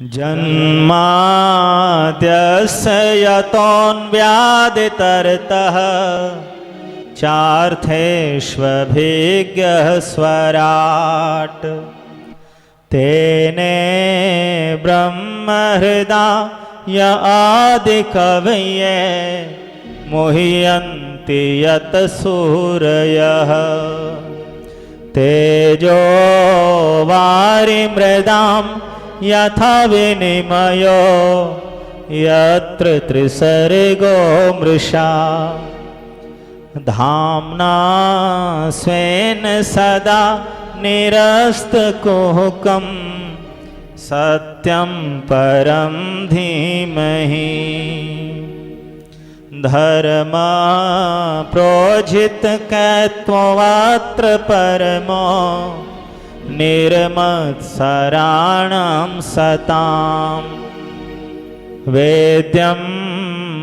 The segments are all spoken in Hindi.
जन्माद्यस्य यतोऽन्व्यादितरतः चार्थेष्वभिज्ञः स्वराट् तेने ब्रह्महृदाय आदिकवये मुह्यन्ति यतसूरयः तेजो वारिमृदां यथा विनिमयो यत्र त्रिसर्गो मृषा धाम्ना स्वेन सदा निरस्तकुहकं सत्यं परं धीमहि धर्मा प्रोजितकत्वत्र परमो निर्मत्सराणां सतां वेद्यं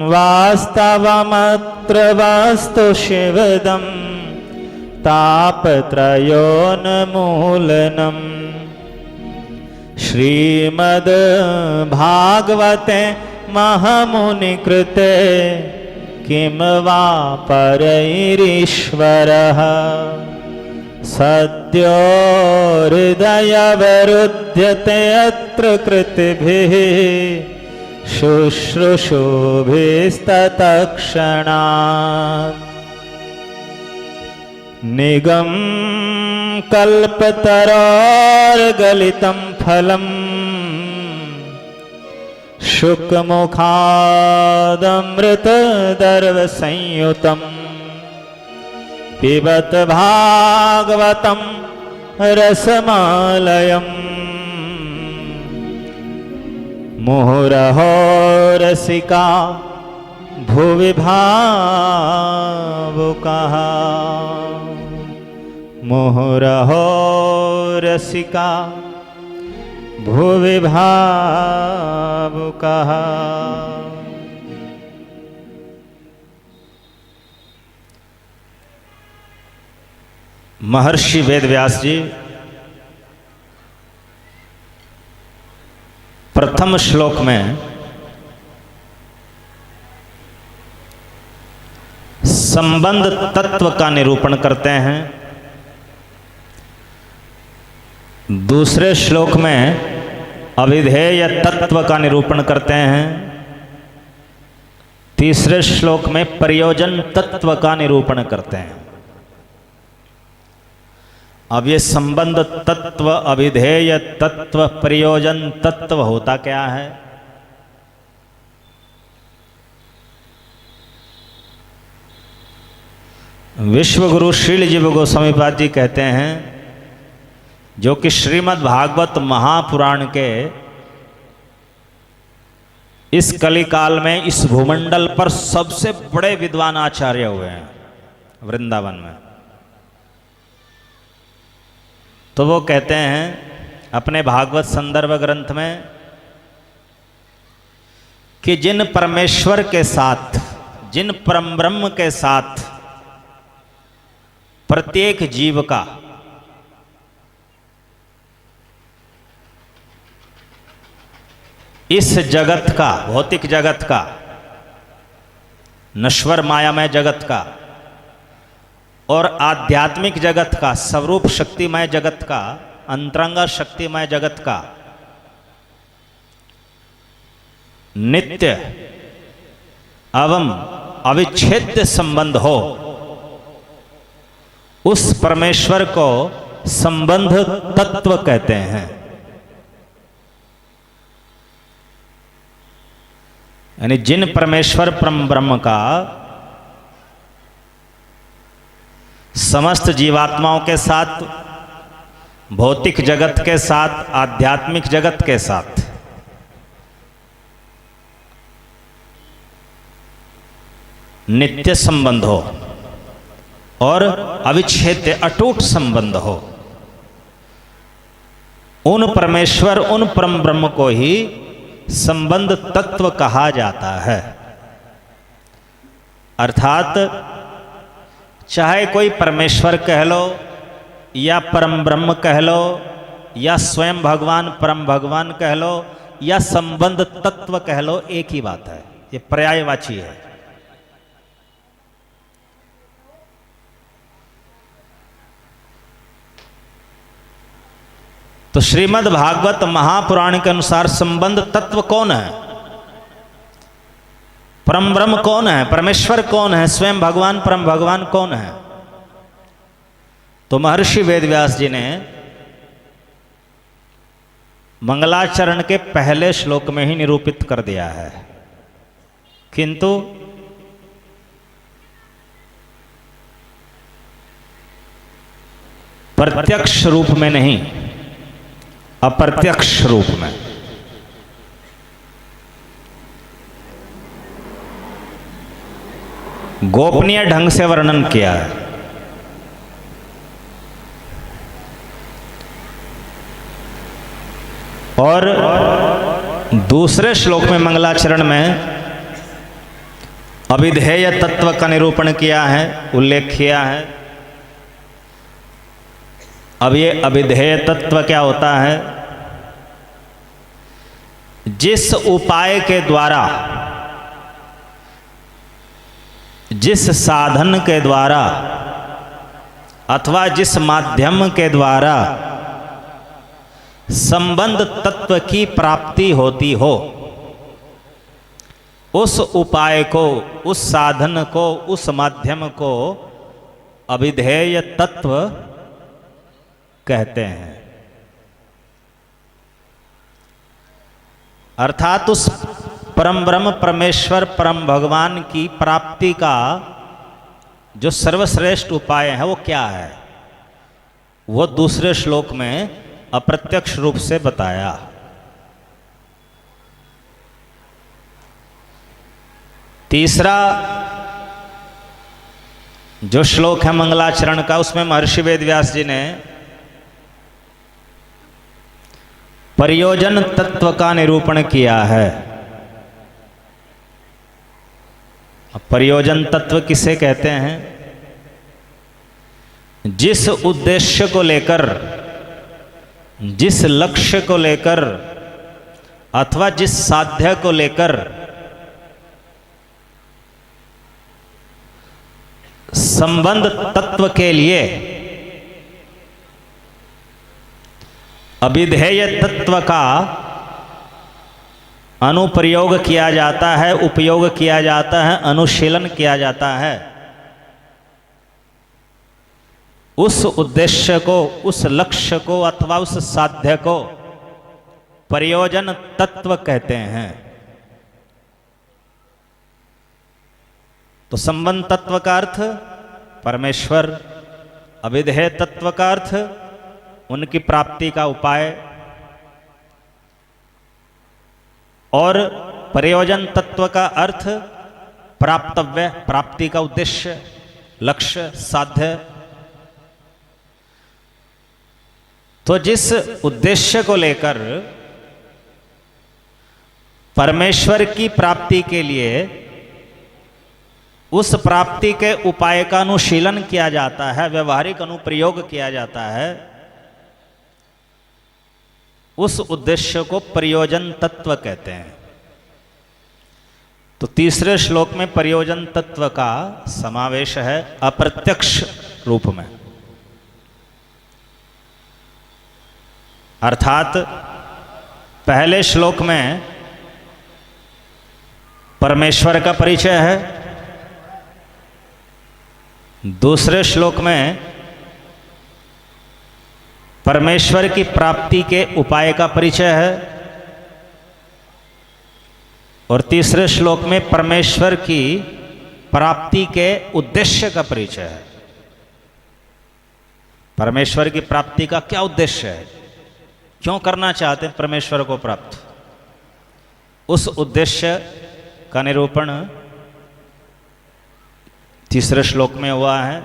वास्तवमत्र वस्तु शिवदं तापत्रयोन्मूलनम् श्रीमद् भागवते महामुनिकृते किं वा परैरीश्वरः सद्यो हृदयवरुध्यते अत्र कृतिभिः शुश्रूषुभिस्तत्क्षणात् निगम कल्पतरोर्गलितं फलम् शुकमुखादमृतदर्वसंयुतम् पिबत भागवतं रसमालयम् मुहुरहो रसिका भुवि भावुकाः मुहुरहो रसिका भुवि भावुकाः। महर्षि वेदव्यास जी प्रथम श्लोक में संबंध तत्व का निरूपण करते हैं, दूसरे श्लोक में अविधेय तत्व का निरूपण करते हैं, तीसरे श्लोक में प्रयोजन तत्व का निरूपण करते हैं। अब ये संबंध तत्व, अविधेय तत्व, प्रयोजन तत्व होता क्या है? विश्वगुरु श्रील जीव गोस्वामी पाद जी कहते हैं, जो कि श्रीमद् भागवत महापुराण के इस कलिकाल में इस भूमंडल पर सबसे बड़े विद्वान आचार्य हुए हैं वृंदावन में। तो वो कहते हैं अपने भागवत संदर्भ ग्रंथ में कि जिन परमेश्वर के साथ, जिन परम ब्रह्म के साथ प्रत्येक जीव का इस जगत का, भौतिक जगत का, नश्वर मायामय जगत का और आध्यात्मिक जगत का, स्वरूप शक्तिमय जगत का, अंतरंगा शक्तिमय जगत का नित्य एवं अविच्छेद्य संबंध हो, उस परमेश्वर को संबंध तत्व कहते हैं। यानी जिन परमेश्वर परम ब्रह्म का समस्त जीवात्माओं के साथ, भौतिक जगत के साथ, आध्यात्मिक जगत के साथ नित्य संबंध हो और अविच्छेद्य अटूट संबंध हो, उन परमेश्वर, उन परम ब्रह्म को ही संबंध तत्व कहा जाता है। अर्थात चाहे कोई परमेश्वर कह लो या परम ब्रह्म कह लो या स्वयं भगवान परम भगवान कह लो या संबंध तत्व कह लो, एक ही बात है, ये पर्यायवाची है। तो श्रीमद् भागवत महापुराण के अनुसार संबंध तत्व कौन है? परम ब्रह्म कौन है? परमेश्वर कौन है? स्वयं भगवान परम भगवान कौन है? तो महर्षि वेदव्यास जी ने मंगलाचरण के पहले श्लोक में ही निरूपित कर दिया है, किंतु प्रत्यक्ष रूप में नहीं, अप्रत्यक्ष रूप में। गोपनीय ढंग से वर्णन किया है। और दूसरे श्लोक में मंगलाचरण में अविधेय तत्व का निरूपण किया है, उल्लेख किया है। अब ये अविधेय तत्व क्या होता है? जिस उपाय के द्वारा, जिस साधन के द्वारा अथवा जिस माध्यम के द्वारा संबंध तत्व की प्राप्ति होती हो, उस उपाय को, उस साधन को, उस माध्यम को अविधेय तत्व कहते हैं। अर्थात उस परम ब्रह्म परमेश्वर परम भगवान की प्राप्ति का जो सर्वश्रेष्ठ उपाय है वो क्या है, वो दूसरे श्लोक में अप्रत्यक्ष रूप से बताया। तीसरा जो श्लोक है मंगलाचरण का, उसमें महर्षि वेदव्यास जी ने प्रयोजन तत्व का निरूपण किया है। प्रयोजन तत्व किसे कहते हैं? जिस उद्देश्य को लेकर, जिस लक्ष्य को लेकर अथवा जिस साध्य को लेकर संबंध तत्व के लिए अविधेय तत्व का अनुप्रयोग किया जाता है, उपयोग किया जाता है, अनुशीलन किया जाता है, उस उद्देश्य को, उस लक्ष्य को अथवा उस साध्य को प्रयोजन तत्व कहते हैं। तो संबंध तत्व का अर्थ परमेश्वर, अविधेय तत्व का अर्थ उनकी प्राप्ति का उपाय, और प्रयोजन तत्व का अर्थ प्राप्तव्य, प्राप्ति का उद्देश्य, लक्ष्य, साध्य। तो जिस उद्देश्य को लेकर परमेश्वर की प्राप्ति के लिए उस प्राप्ति के उपाय का अनुशीलन किया जाता है, व्यवहारिक अनुप्रयोग किया जाता है, उस उद्देश्य को प्रयोजन तत्व कहते हैं। तो तीसरे श्लोक में प्रयोजन तत्व का समावेश है अप्रत्यक्ष रूप में। अर्थात पहले श्लोक में परमेश्वर का परिचय है, दूसरे श्लोक में परमेश्वर की प्राप्ति के उपाय का परिचय है, और तीसरे श्लोक में परमेश्वर की प्राप्ति के उद्देश्य का परिचय है। परमेश्वर की प्राप्ति का क्या उद्देश्य है, क्यों करना चाहते हैं परमेश्वर को प्राप्त, उस उद्देश्य का निरूपण तीसरे श्लोक में हुआ है।